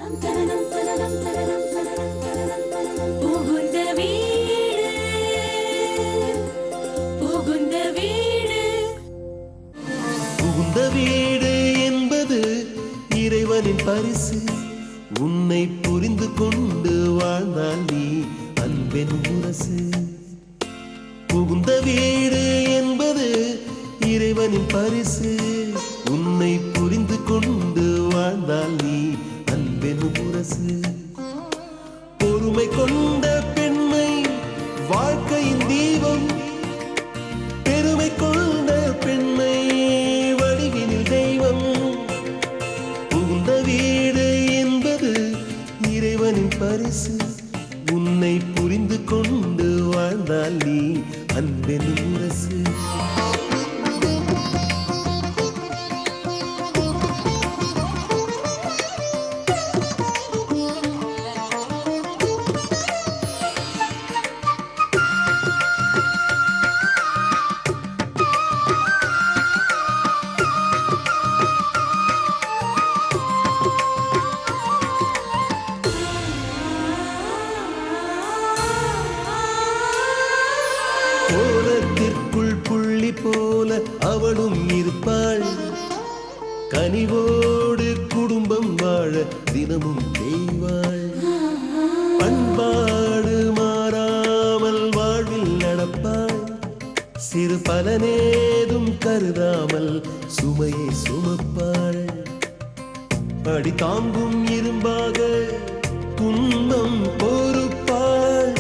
புகுந்த வீடு என்பது இறைவனின் பரிசு. உன்னை புரிந்து கொண்டு வாழ்ந்தால் நீ அன்பென் முரசு. புகுந்த வீடு என்பது இறைவனின் பரிசு. உன்னை புரிந்து கொண்டு வாழ்ந்தால் நீ அன்பென் முரசு. பொறுமை கொண்ட பெண்மை வாழ்க்கையின் தீபம். பெருமை கொண்ட பெண்மை வடிவினில் தெய்வம். புகுந்த வீடு என்பது இறைவனின் பரிசு. உன்னை புரிந்து கொண்டு வாழ்ந்தால் நீ அன்பென் முரசு. கோலத்திற்குள் புள்ளி போல அவளும் இருப்பாள். கனிவோடு குடும்பம் வாழ தினமும் தேய்வாள். பண்பாடு மாறாமல் வாழ்வில் நடப்பாள். சிறு பலனேதும் கருதாமல் சுமையை சுமப்பாள். அடி தாங்கும் இரும்பாக துன்பம் பொறுப்பாள்.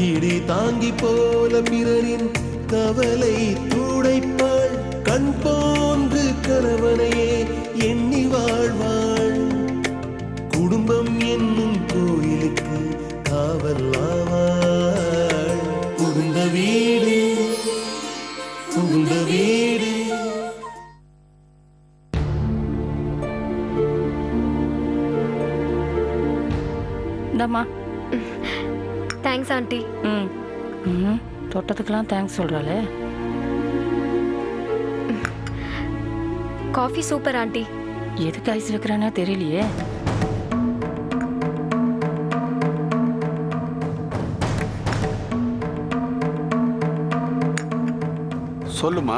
இடி தாங்கி போல பிறரின் கவலை துடைப்பாள். கண் போன்று கணவனையே எண்ணி வாழ்வாள். குடும்பம் என்னும் கோயிலுக்கு காவல் ஆவாள். புகுந்த வீடு புகுந்த வீடு. இந்தம்மா. Thanks aunty. தொட்டத்துக்கெல்லாம் தேங்க்ஸ் சொல்றாளே. Coffee super aunty. எதுக்கு ஐஸ் வைக்கிறானே தெரியலையே. சொல்லுமா.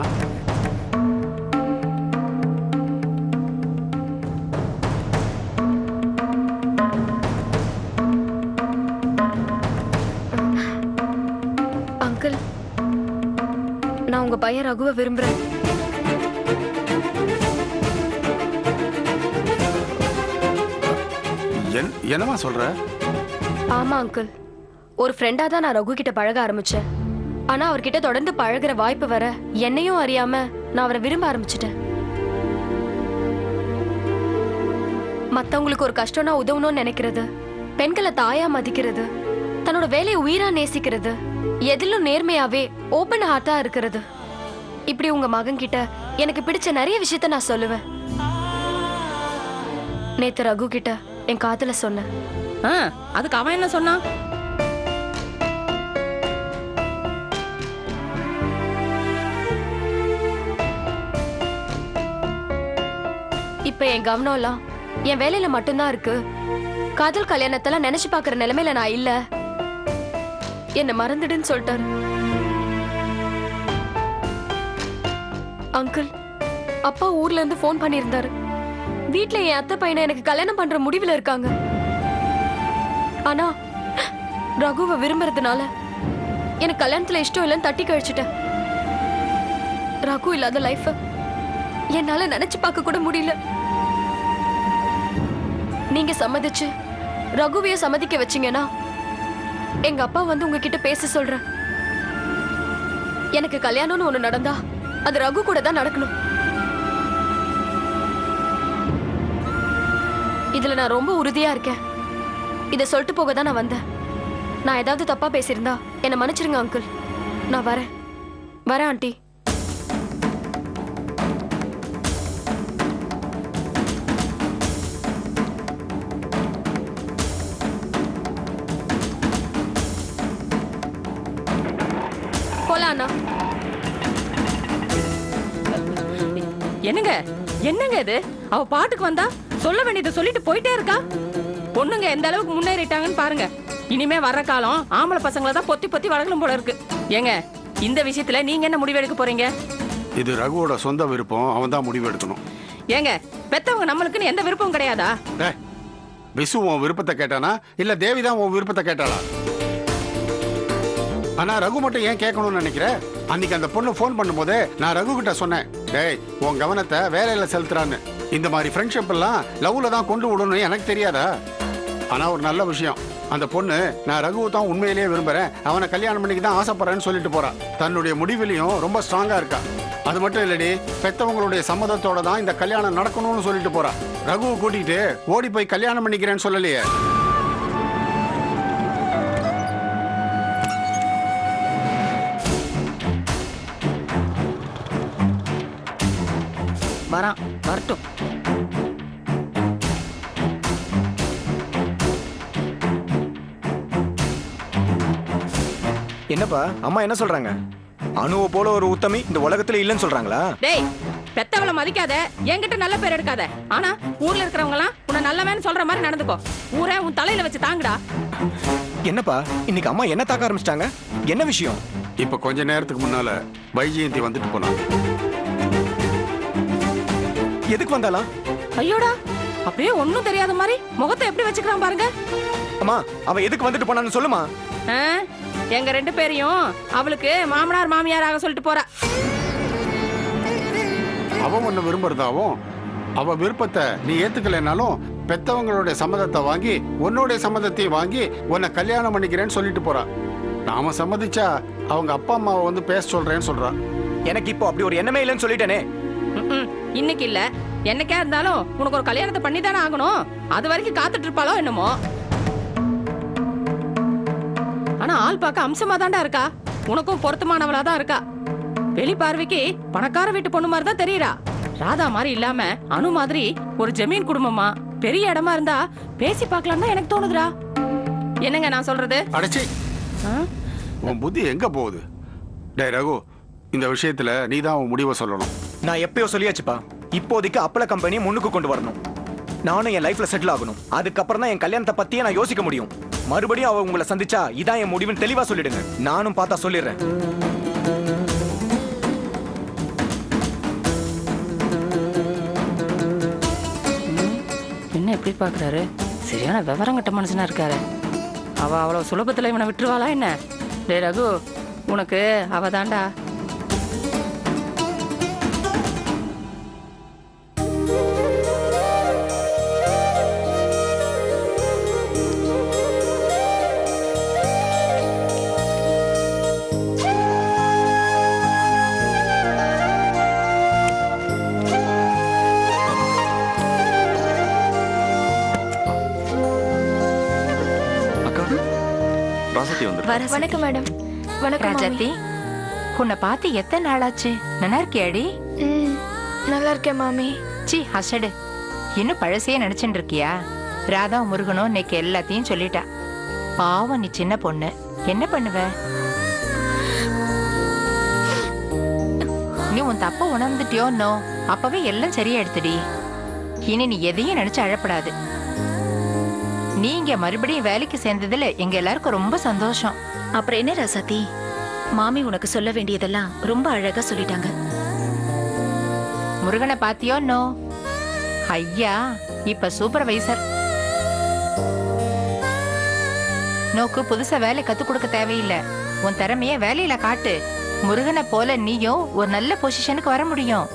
அங்கிள், நான் உங்க பையன் ரகுவை விரும்புறேன். என்னமா சொல்ற? ஆமா அங்கிள், ஒரு ஃப்ரெண்டா தான் நான் ரகு கிட்ட பழக ஆரம்பிச்சேன். ஆனா அவர்கிட்ட தொடர்ந்து பழகுற வாய்ப்பு வர என்னையும் அறியாம நான் அவரை விரும்ப ஆரம்பிச்சிட்டேன். மத்தவங்களுக்கு ஒரு கஷ்டம்னா உதவணும்னு நினைக்கிறது, பெண்களை தாயா மதிக்கிறது, தன்னோட வேலையை உயிரா நேசிக்கிறது, எதிலும் நேர்மையாவே ஓபன் ஹார்ட்டா இருக்கிறது. இப்படி உங்க மகன் கிட்ட எனக்கு பிடிச்ச நிறைய விஷயத்த நான் சொல்லுவேன். நேத்து ரகு கிட்ட என் காதல சொன்னேன். அதுக்கு அவன் என்ன சொன்னான்? இப்ப என் கவனம்லாம் என் வேலையில மட்டும்தான் இருக்கு. காதல் கல்யாணத்தெல்லாம் நினைச்சு பாக்குற நிலைமையில நான் இல்ல. என்ன மறந்துடுன்னு சொல்லிட்டாரு. அங்கிள், அப்பா ஊர்ல இருந்து போன் பண்ணியிருந்தாரு. வீட்டுல என் அத்தை பையனை எனக்கு கல்யாணம் பண்ற முடிவுல இருக்காங்க. ஆனா ரகுவை விரும்புறதுனால எனக்கு கல்யாணத்துல இஷ்டம் இல்லைன்னு தட்டி கழிச்சிட்டேன். ரகு இல்லாத லைஃப் என்னால நினைச்சு பார்க்க கூட முடியல. நீங்க சம்மதிச்சு ரகுவைய சம்மதிக்க வச்சீங்கன்னா எங்க அப்பா வந்து உங்ககிட்ட பேச சொல்றேன். எனக்கு கல்யாணம்னு ஒண்ணு நடந்தா அது ரகு கூட தான் நடக்கணும். இதுல நான் ரொம்ப உறுதியா இருக்கேன். இத சொல்லிட்டு போக தான் நான் வந்தேன். நான் ஏதாவது தப்பா பேசியிருந்தா என்ன மன்னிச்சிருங்க அங்கிள். நான் வரேன் வரேன் ஆண்டி. போலாண்ணா. என்னங்க என்னங்க இது? அவ பாட்டுக்கு வந்தா சொல்ல வேண்டியதை சொல்லிட்டு போயிட்டே இருக்கா. பொண்ணுங்க எந்த அளவுக்கு முன்னேறிட்டாங்கன்னு பாருங்க. இனிமே வர்ற காலம் ஆம்பளை பசங்களை தான் பொத்தி பொத்தி வளர்க்கணும் போல இருக்கு. ஏங்க இந்த விஷயத்துல நீங்க என்ன முடிவு எடுக்க போறீங்க? இது ரகுவோட சொந்த விருப்பம், அவன் தான் முடிவு எடுக்கணும். ஏங்க பெத்தவங்க நம்மளுக்குன்னு எந்த விருப்பம் கிடையாதா? டேய், விசு உன் விருப்பத்தை கேட்டானா இல்ல தேவி தான் உன் விருப்பத்தை கேட்டாளா? ஆனா ரகு மட்டும் ஏன் கேட்கணும்னு நினைக்கிற? அன்னைக்கு அந்த பொண்ணு ஃபோன் பண்ணும்போதே நான் ரகு கிட்ட சொன்னேன், டேய் உன் கவனத்தை வேலையில செலுத்துறான்னு. இந்த மாதிரி ஃப்ரெண்ட்ஷிப் எல்லாம் லவ்ல தான் கொண்டு விடணும்னு எனக்கு தெரியாதா? ஆனா ஒரு நல்ல விஷயம், அந்த பொண்ணு நான் ரகுவை தான் உண்மையிலேயே விரும்புறேன், அவனை கல்யாணம் பண்ணிக்க தான் ஆசைப்படுறேன்னு சொல்லிட்டு போறான். தன்னுடைய முடிவிலையும் ரொம்ப ஸ்ட்ராங்கா இருக்கா. அது மட்டும் இல்லடி, பெத்தவங்களுடைய சம்மதத்தோட தான் இந்த கல்யாணம் நடக்கணும்னு சொல்லிட்டு போறா. ரகுவை கூட்டிட்டு ஓடி போய் கல்யாணம் பண்ணிக்கிறேன்னு சொல்லலையே. வரான், வரட்டும். என்னப்பா அம்மா என்ன சொல்றாங்க? அணுவை போல ஒரு உத்தமி இந்த உலகத்துல இல்லைன்னு சொல்றாங்களா? டேய் பெத்தவளை மதிக்காத, என்கிட்ட நல்ல பேர் எடுக்காத. ஆனா ஊர்ல இருக்கிறவங்க எல்லாம் உன்னை நல்லவன்னு சொல்ற மாதிரி நடந்துக்கோ. ஊரே உன் தலையில வச்சு தாங்குடா. என்னப்பா இன்னைக்கு அம்மா என்ன தாக்க ஆரம்பிச்சிட்டாங்க? என்ன விஷயம்? இப்ப கொஞ்ச நேரத்துக்கு முன்னால வைஜெயந்தி வந்துட்டு போனான். எதுக்கு வந்தாலாம்? ஐயோடா, அப்படியே ஒண்ணும் தெரியாத மாதிரி முகத்தை எப்படி வச்சுக்கிறான் பாருங்க. அம்மா அவ எதுக்கு வந்துட்டு போனான்னு சொல்லுமா. ஆ, எங்க 2 பேரையும் அவளுக்கு மாமனார் மாமியாராக சொல்லிட்டு போறா. அவன் ஒண்ணு விரும்புறதாவும் அவ விருப்பத்தை நீ ஏத்துக்கலைனாலும் பெத்தவங்களுடைய சம்மதத்தை வாங்கி உன்னுடைய சம்மதத்தையும் வாங்கி உன்னை கல்யாணம் பண்ணிக்கிறேன்னு சொல்லிட்டு போறா. நாம சம்மதிச்சா அவங்க அப்பா அம்மாவை வந்து பேச சொல்றேன்னு சொல்றா. எனக்கு இப்போ அப்படி ஒரு எண்ணமே இல்லைன்னு சொல்லிட்டேனே. ம்ம். இன்னைக்கு இல்ல, என்னைக்கா இருந்தாலும் உனக்கு ஒரு கல்யாணத்தை பண்ணி தானே ஆகணும். அது வரைக்கும் காத்துட்டு இருப்பாளோ என்னமோ. ஆனா ஆள் பார்க்க அம்சமா தாண்டா இருக்கா. உனக்கும் பொருத்தமானவளா தான் இருக்கா. வெளி பார்வைக்கு பணக்கார வீட்டு பொண்ணு மாதிரி தான் தெரியறா. ராதா மாதிரி இல்லாம அனு மாதிரி ஒரு ஜமீன் குடும்பமா பெரிய இடமா இருந்தா பேசி பார்க்கலாம் தான் எனக்கு தோணுதுடா. என்னங்க நான் சொல்றது? அடைச்சி ஆ? உன் புத்தி எங்க போகுது? டேய் ரகு, இந்த விஷயத்துல நீ தான் உன் முடிவை சொல்லணும். நான் எப்பயோ சொல்லியாச்சுப்பா, இப்போதைக்கு அப்பள கம்பெனியை முன்னுக்கு கொண்டு வரணும். நானும் என் லைஃப்ல செட்டில் ஆகணும். அதுக்கப்புறம் தான் என் கல்யாணத்தை பத்தியே நான் யோசிக்க முடியும். மறுபடியும் அவ உங்களை சந்திச்சா இதான் என் முடிவுன்னு தெளிவா சொல்லிடுங்க. நானும் பார்த்தா சொல்லிடுறேன். என்ன எப்படி பாக்குறாரு? சரியான விவரம் கட்ட மனுஷனா இருக்காரு. அவ அவ்வளவு சுலபத்துல இவனை விட்டுருவாளா என்ன? டேய் ரகு, உனக்கு அவ தாண்டா. வணக்கம் மேடம். வணக்கம் ராஜாத்தி, உன்னை பார்த்து எத்தனை நாளாச்சு? நல்லா இருக்கியாடி? நல்லா இருக்கேன் மாமி. சி ஹசடு, இன்னும் பழசையே நினைச்சுட்டு இருக்கியா? ராதா முருகனும் இன்னைக்கு எல்லாத்தையும் சொல்லிட்டா. பாவம் நீ சின்ன பொண்ணு, என்ன பண்ணுவ? நீ உன் தப்ப உணர்ந்துட்டியோன்னோ அப்பவே எல்லாம் சரியா எடுத்துடி. இனி நீ எதையும் நினைச்சு அழப்படாது. நீங்க மறுபடியும் வேலைக்கு சேர்ந்ததுல எங்க எல்லாருக்கும் ரொம்ப சந்தோஷம். அப்புறம் என்ன ராசாத்தி, மாமி உனக்கு சொல்ல வேண்டியதெல்லாம் ரொம்ப அழகா சொல்லிட்டாங்க. முருகனை பாத்தியோன்னோ? ஐயா இப்ப சூப்பர்வைசர். நோக்கு புதுசா வேலை கத்து கொடுக்க தேவையில்லை. உன் திறமைய வேலையில காட்டு. முருகனை போல நீயும் ஒரு நல்ல பொசிஷனுக்கு வர முடியும்.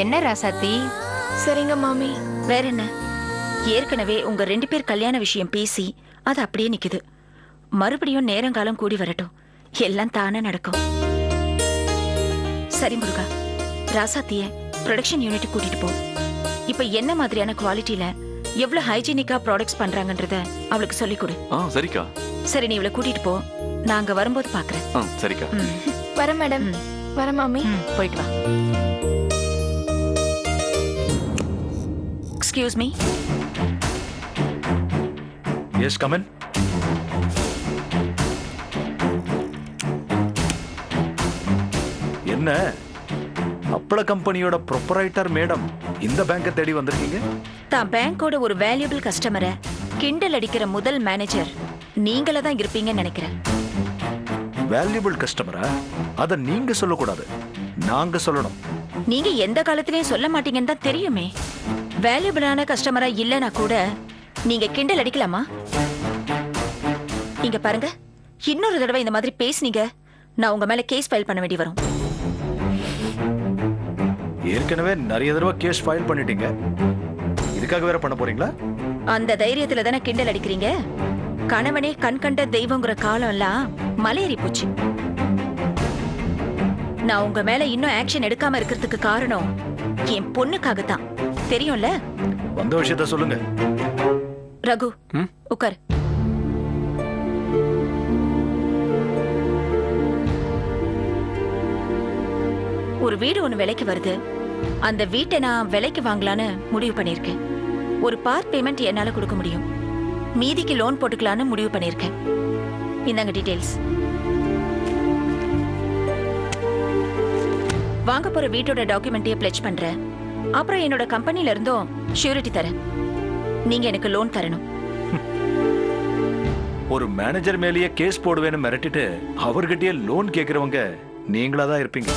என்ன ராசாத்தி? சரிங்க மாமி. வேற என்ன, ஏற்கனவே உங்க 2 பேர் கல்யாண விஷயம் பேசி அது அப்படியே நிக்குது. மறுபடியும் நேரங்காலம் கூடி வரட்டும், எல்லாம் தானே நடக்கும். சரி முருகா, ராசாத்திய ப்ரொடக்ஷன் யூனிட் கூட்டிட்டு போ. இப்ப என்ன மாதிரியான குவாலிட்டியில எவ்வளவு ஹைஜீனிக்கா ப்ராடக்ட்ஸ் பண்றாங்கன்றத அவளுக்கு சொல்லிக் கொடு. சரிக்கா. சரி, நீ இவளை கூட்டிட்டு போ, நான் அங்க வரும்போது பாக்குறேன். சரிக்கா. வர மேடம். வர மாமி. போயிட்டு வா. Excuse me. Yes, come in. என்ன அப்பள கம்பெனியோட ப்ரொப்ரைட்டர் மேடம் இந்த பேங்கை தேடி வந்திருக்கீங்க? தான் பேங்கோட ஒரு வேல்யூபிள் கஸ்டமரை கிண்டல் அடிக்கிற முதல் மேனேஜர் நீங்கள தான் இருப்பீங்கன்னு நினைக்கிறேன். வேல்யூபிள் கஸ்டமரா? அத நீங்க சொல்லக்கூடாது, நாங்க சொல்லணும். நீங்க எந்த காலத்திலயும் சொல்ல மாட்டீங்கன்னு தான் தெரியுமே. வேல்யூபிளான கஸ்டமரா இல்லனா கூட நீங்க கிண்டல் அடிக்கலாமா? இங்க பாருங்க, இன்னொரு தடவை இந்த மாதிரி பேசுனீங்க, நான் உங்க மேல கேஸ் ஃபைல் பண்ண வேண்டி வரும். ஏற்கனவே நிறைய தடவை கேஸ் ஃபைல் பண்ணிட்டீங்க, இதுக்காக வேற பண்ண போறீங்களா? அந்த தைரியத்துல தானே கிண்டல் அடிக்கிறீங்க. கணவனே கண் கண்ட தெய்வங்கிற காலம் எல்லாம் மலையேறி போச்சு. நான் உங்க மேல இன்னும் ஆக்ஷன் எடுக்காம இருக்கிறதுக்கு காரணம் என் பொண்ணுக்காகத்தான், தெரியும்ல? வந்த விஷயத்த சொல்லுங்க. ரகு, உட்கார். ஒரு வீடு ஒண்ணு விலைக்கு வருது. அந்த வீட்டை நான் விலைக்கு வாங்கலான்னு முடிவு பண்ணிருக்கேன். ஒரு பார்ட் பேமெண்ட் என்னால கொடுக்க முடியும், மீதிக்கு லோன் போட்டுக்கலான்னு முடிவு பண்ணிருக்கேன். இந்தாங்க டீடைல்ஸ். வாங்க போற வீட்டோட டாக்குமெண்ட்டையே பிளெட்ஜ் பண்றேன். அப்புறம் என்னோட கம்பெனில இருந்தும் ஷூரிட்டி தரேன். நீங்க எனக்கு லோன் தரணும். ஒரு மேனேஜர் மேலேயே கேஸ் போடுவேன்னு மிரட்டிட்டு அவர்கிட்டயே லோன் கேக்குறவங்க நீங்களா தான் இருப்பீங்க.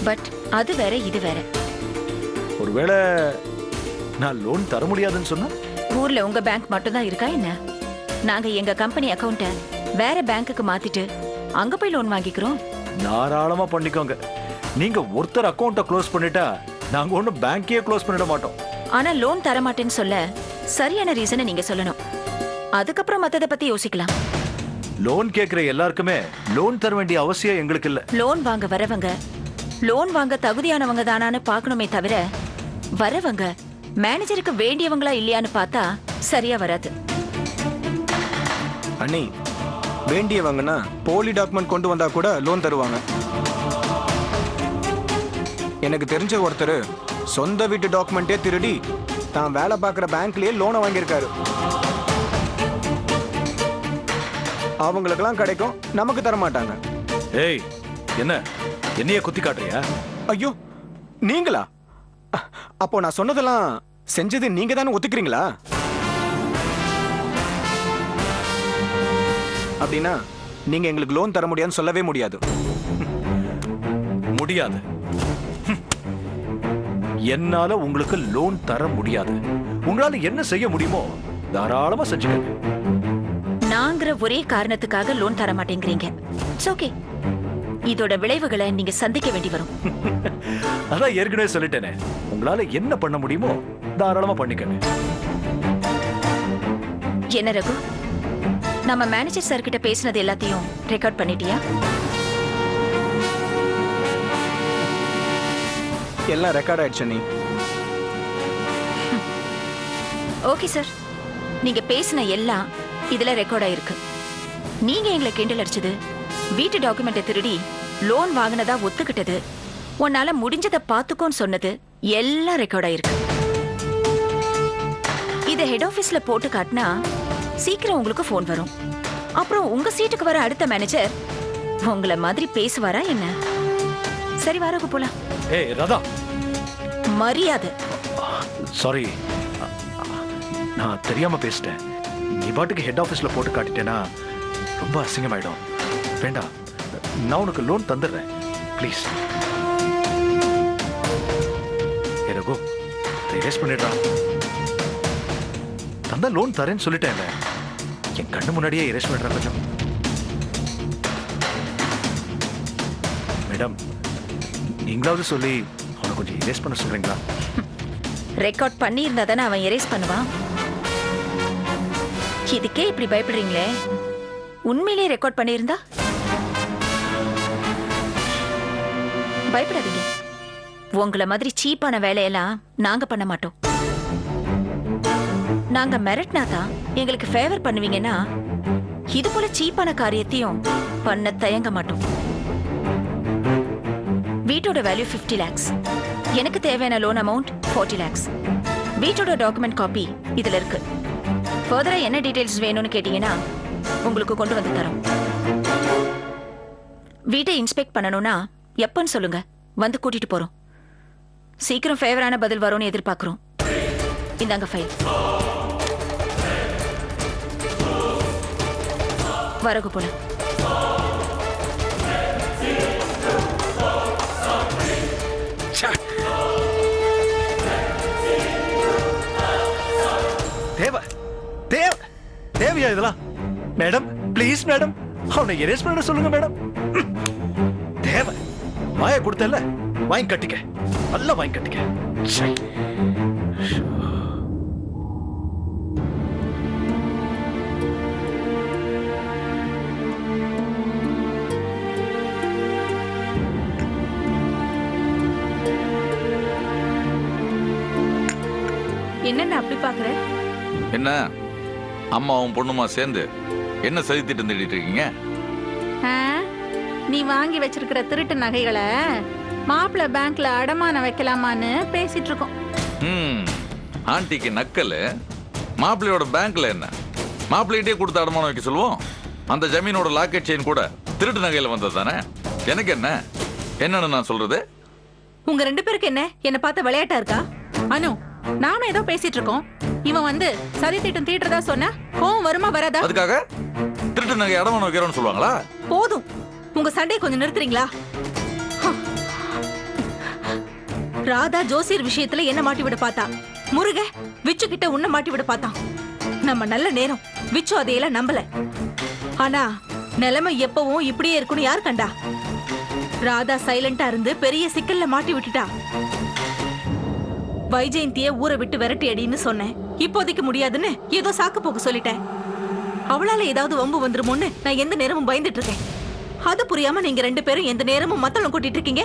பட் அது வேற, இது வேற. ஒருவேளை நான் லோன் தர முடியாதுன்னு சொன்னா? ஊர்ல உங்க பேங்க் மட்டும் தான் இருக்கா என்ன? நாங்க எங்க கம்பெனி அக்கவுண்ட வேற பேங்க்குக்கு மாத்திட்டு அங்க போய் லோன் வாங்கிக்கிறோம். தாராளமா பண்ணிக்கோங்க. நீங்க ஒருத்தர் அக்கவுண்ட க்ளோஸ் பண்ணிட்டா நாங்க ஒன்னும் பேங்கையே க்ளோஸ் பண்ணிட மாட்டோம். ஆனா லோன் தர மாட்டேன்னு சொல்ல சரியான ரீசனை நீங்க சொல்லணும். அதுக்கப்புறம் மத்தத பத்தி யோசிக்கலாம். லோன் கேக்குற எல்லாருக்குமே லோன் தர வேண்டிய அவசியம் எங்களுக்கு இல்ல. லோன் வாங்க வரவங்க லோன் வாங்க தகுதியானவங்க தானான்னு பார்க்கணுமே தவிர, வரவங்க மேனேஜருக்கு வேண்டியவங்களா இல்லையான்னு பார்த்தா சரியா வராது. அண்ணி, வேண்டியவங்கன்னா போலி டாக்குமெண்ட் கொண்டு வந்தா கூட லோன் தருவாங்க. எனக்கு தெரிஞ்ச ஒருத்தர் சொந்த வீட்டு டாக்குமெண்டே திருடி தான் வேலை பார்க்குற பேங்க்லயே லோனை வாங்கியிருக்காரு. அவங்களுக்கெல்லாம் கிடைக்கும், நமக்கு தர மாட்டாங்க. ஏய், என்ன என்னைய குத்தி காட்டுறியா? ஐயோ, நீங்களா? அப்போ நான் சொன்னதெல்லாம் செஞ்சது நீங்க தானே ஒத்துக்கிறீங்களா? அப்படின்னா நீங்க எங்களுக்கு லோன் தர முடியாதுன்னு சொல்லவே முடியாது. முடியாது. என்னால உங்களுக்கு லோன் தர முடியாது. உங்களால என்ன செய்ய முடியுமோ தாராளமா செஞ்சுக்கங்க. நாங்கிற ஒரே காரணத்துக்காக லோன் தர மாட்டேங்கிறீங்க. It's okay. இதோட விளைவுகளை நீங்க சந்திக்க வேண்டி வரும். அதான் ஏற்கனவே சொல்லிட்டேனே, உங்களால என்ன பண்ண முடியுமோ தாராளமா பண்ணிக்கங்க. என்ன ரகு, நம்ம மேனேஜர் சார் கிட்ட பேசினது எல்லாத்தையும் ரெக்கார்ட் பண்ணிட்டியா? எல்லாம் ரெக்கார்ட் ஆயிடுச்சு நீ. ஓகே சார், நீங்க பேசின எல்லாம் இதுல ரெக்கார்ட் ஆயிருக்கு. நீங்க எங்களை கிண்டல் அடிச்சது, வீட்டு டாக்குமெண்ட்டை திருடி லோன் வாங்கினதா ஒத்துக்கிட்டது, உன்னால முடிஞ்சதை பார்த்துக்கோன்னு சொன்னது எல்லாம் ரெக்கார்ட் ஆயிருக்கு. இதை ஹெட் ஆபீஸ்ல போட்டு காட்டினா சீக்கிரம் உங்களுக்கு போன் வரும். அப்புறம் உங்க சீட்டுக்கு வர அடுத்த மேனேஜர் உங்களை மாதிரி பேசுவாரா என்ன? சரி, வாரகு போலாம். ஏய் ராதா, மரியாதை. சாரி, நான் தெரியாம பேசிட்டேன். நீ பாட்டுக்கு ஹெட் ஆபீஸ்ல போட்டு காட்டிட்டேன்னா ரொம்ப அசிங்கமாயிடும். வேண்டாம், நான் உனக்கு லோன் தந்துடுறேன், ப்ளீஸ். ஏ ரகு, எரேஸ் பண்ணிடுறா. தந்தா லோன் தரேன்னு சொல்லிட்டேன், என் கண்ணு முன்னாடியே எரேஸ் பண்ணிடுறா கொஞ்சம். மேடம், நீங்களாவது சொல்லி அவனை கொஞ்சம் எரேஸ் பண்ண சொல்றீங்களா? ரெக்கார்ட் பண்ணி இருந்தா தானே அவன் எரேஸ் பண்ணுவான். இதுக்கே இப்படி பயப்படுறீங்களே, உண்மையிலேயே ரெக்கார்ட் பண்ணியிருந்தா? பயப்படாதீங்க, உங்களை மாதிரி சீப்பான வேலையெல்லாம் நாங்க பண்ண மாட்டோம். நாங்க மிரட்டினாதான் எங்களுக்கு ஃபேவர் பண்ணுவீங்கன்னா இது போல சீப்பான காரியத்தையும் பண்ண தயங்க மாட்டோம். வீட்டோட வேல்யூ 50 lakhs. எனக்கு தேவையான லோன் அமௌண்ட் 40 lakhs. வீட்டோட டாக்குமெண்ட் காப்பி இதுல இருக்கு. ஃபர்தரா என்ன டீடைல்ஸ் வேணும்னு கேட்டீங்கன்னா உங்களுக்கு கொண்டு வந்து தரோம். வீட்டை இன்ஸ்பெக்ட் பண்ணணும்னா எப்பன்னு சொல்லுங்க, வந்து கூட்டிட்டு போறோம். சீக்கிரம் ஃபேவரான பதில் வரும்னு எதிர்பார்க்கிறோம். இந்தாங்க ஃபைல். வரகு போல. தேவையா இதெல்லாம்? மேடம் ப்ளீஸ் மேடம், அவனை எரேஸ் பண்ண சொல்லுங்க மேடம். தேவை வாய கொடுத்தல, வாங்கி கட்டிக்க, நல்லா வாங்கி கட்டிக்க. ச்சே. என்னென்ன அப்படி பாக்குற? என்ன அம்மாவும் பொண்ணுமா சேர்ந்து என்ன சதி திட்டம் தேடிட்டு இருக்கீங்க? நீ வாங்கி வச்சிருக்கிற திருட்டு நகைகளை மாப்பிள்ள பேங்க்ல அடமானம் வைக்கலாமான்னு பேசிட்டு இருக்கோம். ஆண்டிக்கு நக்கல், மாப்பிள்ளையோட பேங்க்ல என்ன? மாப்பிள்ளைகிட்டே கொடுத்து அடமானம் வைக்க சொல்லுவோம். அந்த ஜமீனோட லாக்கெட் செயின் கூட திருட்டு நகையில வந்தது தானே. எனக்கு என்ன என்னன்னு நான் சொல்றது? உங்க 2 பேருக்கு என்ன பார்த்த விளையாட்டா இருக்கா? அனு, நானும் ஏதோ பேசிட்டு இருக்கோம். இவன் வந்து சதி திட்டம் தீட்டுறதா சொன்னா கோவம் வருமா வராதா? அதுக்காக திருட்டு நகை அடமானம் வைக்கிறோம்னு சொல்லுவாங்களா? போதும், உங்க சண்டையை கொஞ்சம் நிறுத்துறீங்களா? ராதா ஜோசியர் விஷயத்துல என்ன மாட்டி விட பார்த்தா, முருக விச்சு கிட்ட உன்ன மாட்டி விட பார்த்தான். நம்ம நல்ல நேரம், விச்சு அதையெல்லாம் நம்பல. ஆனா நிலைமை எப்பவும் இப்படியே இருக்குன்னு யார் கண்டா? ராதா சைலண்டா இருந்து பெரிய சிக்கல்ல மாட்டி விட்டுட்டா. வைஜெயந்திய ஊரை விட்டு விரட்டி அடின்னு சொன்னேன். இப்போதைக்கு முடியாதுன்னு ஏதோ சாக்கு போக்கு சொல்லிட்டேன். அவளால ஏதாவது வம்பு வந்துருமோன்னு நான் எந்த நேரமும் பயந்துட்டு இருக்கேன். அது புரியாம நீங்க 2 பேரும் எந்த நேரமும் மத்தளம் கூட்டிட்டு இருக்கீங்க.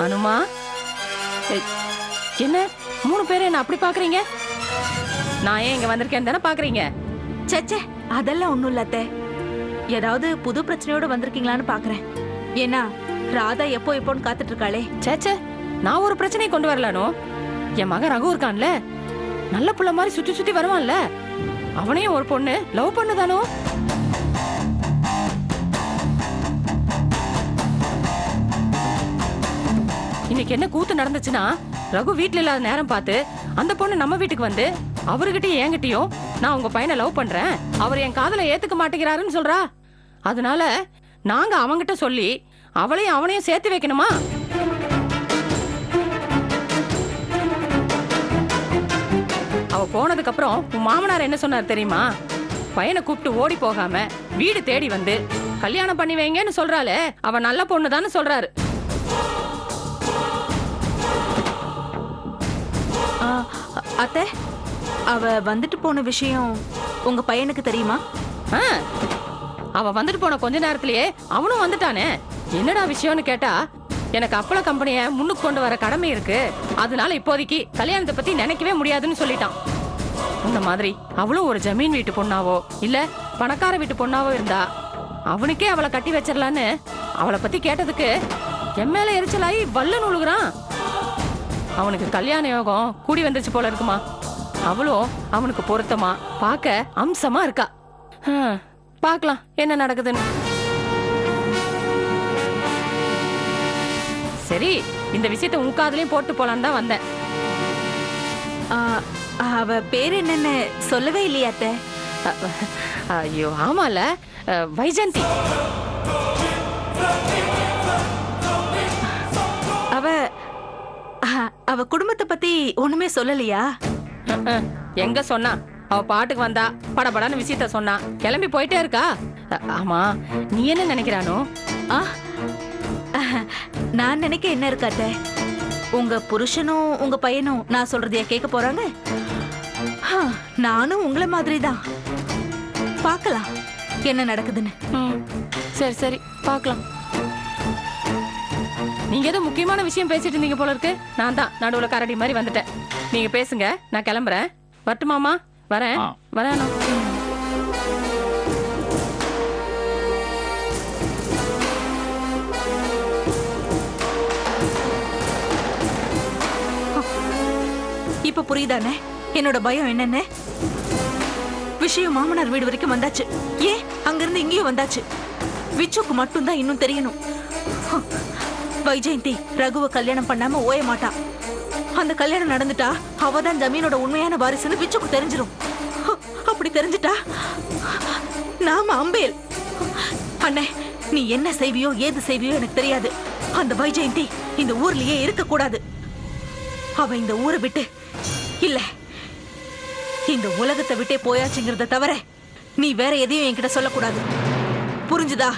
அனுமா, என்ன 3 பேரும் என்ன அப்படி பாக்குறீங்க? நான் ஏன் இங்க வந்திருக்கேன்னு தானே பாக்குறீங்க? சச்சே, அதெல்லாம் ஒண்ணும் இல்ல அத்தை. ஏதாவது புது பிரச்சனையோட வந்திருக்கீங்களான்னு பாக்குறேன். ஏன்னா ராதா எப்போன்னு காத்துட்டு இருக்காளே. சேச்சே, நான் ஒரு பிரச்சனையை கொண்டு வரலானோ? என் மகன் ரகு இருக்கான்ல, நல்ல புள்ள மாதிரி சுத்தி சுத்தி வருவான்ல, அவனையும் ஒரு பொண்ணு லவ் பண்ணுதானோ? இன்னைக்கு என்ன கூத்து நடந்துச்சுன்னா, ரகு வீட்டுல இல்லாத நேரம் பார்த்து அந்த பொண்ணு நம்ம வீட்டுக்கு வந்து அவர்கிட்டயும் என்கிட்டயும் நான் உங்க பையனை லவ் பண்றேன், அவர் என் காதலை ஏத்துக்க மாட்டேங்கிறாருன்னு சொல்றா. அதனால நாங்க அவங்கிட்ட சொல்லி அவளையும் அவனையும் சேர்த்து வைக்கணுமா? அவ போனதுக்கு அப்புறம் உன் மாமனார் என்ன சொன்னார் தெரியுமா? பையனை கூப்பிட்டு ஓடி போகாம வீடு தேடி வந்து கல்யாணம் பண்ணி வைங்கன்னு சொல்றாளே, அவ நல்ல பொண்ணுதான்னு சொல்றாரு. அத்தை, அவ வந்துட்டு போன விஷயம் உங்க பையனுக்கு தெரியுமா? அவ வந்துட்டு போன கொஞ்ச நேரத்திலேயே அவனும் வந்துட்டானே. என்னடா விஷயம்னு கேட்டா, எனக்கு அப்பள கம்பெனிய முன்னுக்கு கொண்டு வர கடமை இருக்கு, அதனால இப்போதைக்கு கல்யாணத்தை பத்தி நினைக்கவே முடியாதுன்னு சொல்லிட்டான். இந்த மாதிரி அவளும் ஒரு ஜமீன் வீட்டு பொண்ணாவோ இல்ல பணக்கார வீட்டு பொண்ணாவோ இருந்தா அவனுக்கே அவளை கட்டி வச்சிடலான்னு அவளை பத்தி கேட்டதுக்கு என் மேல எரிச்சலாயி வல்ல நூலுகிறான். அவனுக்கு கல்யாண யோகம் கூடி வந்துச்சு போல இருக்குமா. அவளும் அவனுக்கு பொருத்தமா பார்க்க அம்சமா இருக்கா. பார்க்கலாம் என்ன நடக்குதுன்னு. சரி, இந்த விஷயத்தை உன் காதுலயும் போட்டு போலான்னு தான் வந்தேன். அவ பேர் என்னன்னு சொல்லவே இல்லையா அத்தை? ஐயோ ஆமால, வைஜந்தி. அவ அவ குடும்பத்தை பத்தி ஒண்ணுமே சொல்லலையா? எங்க சொன்னா? அவ பாட்டுக்கு வந்தா படபடன்னு விஷயத்த சொன்னா கிளம்பி போயிட்டே இருக்கா. ஆமா, நீ என்ன நினைக்கிறானோ? நான் நினைக்க என்ன இருக்காட்ட, உங்க புருஷனும் உங்க பையனும் நான் சொல்றதைய கேட்க போறாங்க. நானும் உங்களை மாதிரி தான். பார்க்கலாம் என்ன நடக்குதுன்னு. சரி சரி பார்க்கலாம். நீங்க ஏதோ முக்கியமான விஷயம் பேசிட்டு இருந்தீங்க போல இருக்கு. நான் தான் நடுவுல கரடி மாதிரி வந்துட்டேன். நீங்க பேசுங்க, நான் கிளம்புறேன். வரட்டுமாமா? வரேன் வரேன். இப்ப புரியுதானே என்னோட பயம் என்னன்னு? விஷயம் மாமனார் வீடு வரைக்கும் வந்தாச்சு. ஏன் அங்கிருந்து இங்கேயும் வந்தாச்சு. விச்சுக்கு மட்டும்தான் இன்னும் தெரியணும். வைஜெயந்தி ரகுவை கல்யாணம் பண்ணாம ஓய மாட்டா. அந்த கல்யாணம் நடந்துட்டா அவதான் ஜமீனோட உண்மையான வாரிசுன்னு விச்சுக்கு தெரிஞ்சிடும். அப்படி தெரிஞ்சிட்டா நாம அம்பேல். அண்ணே, நீ என்ன செய்வியோ ஏது செய்வியோ எனக்கு தெரியாது. அந்த வைஜெயந்தி இந்த ஊர்லயே இருக்க கூடாது. அவ இந்த ஊரை விட்டு இல்ல இந்த உலகத்தை விட்டே போயாச்சுங்கிறத தவிர நீ வேற எதையும் என்கிட்ட சொல்லக்கூடாது. புரிஞ்சுதா?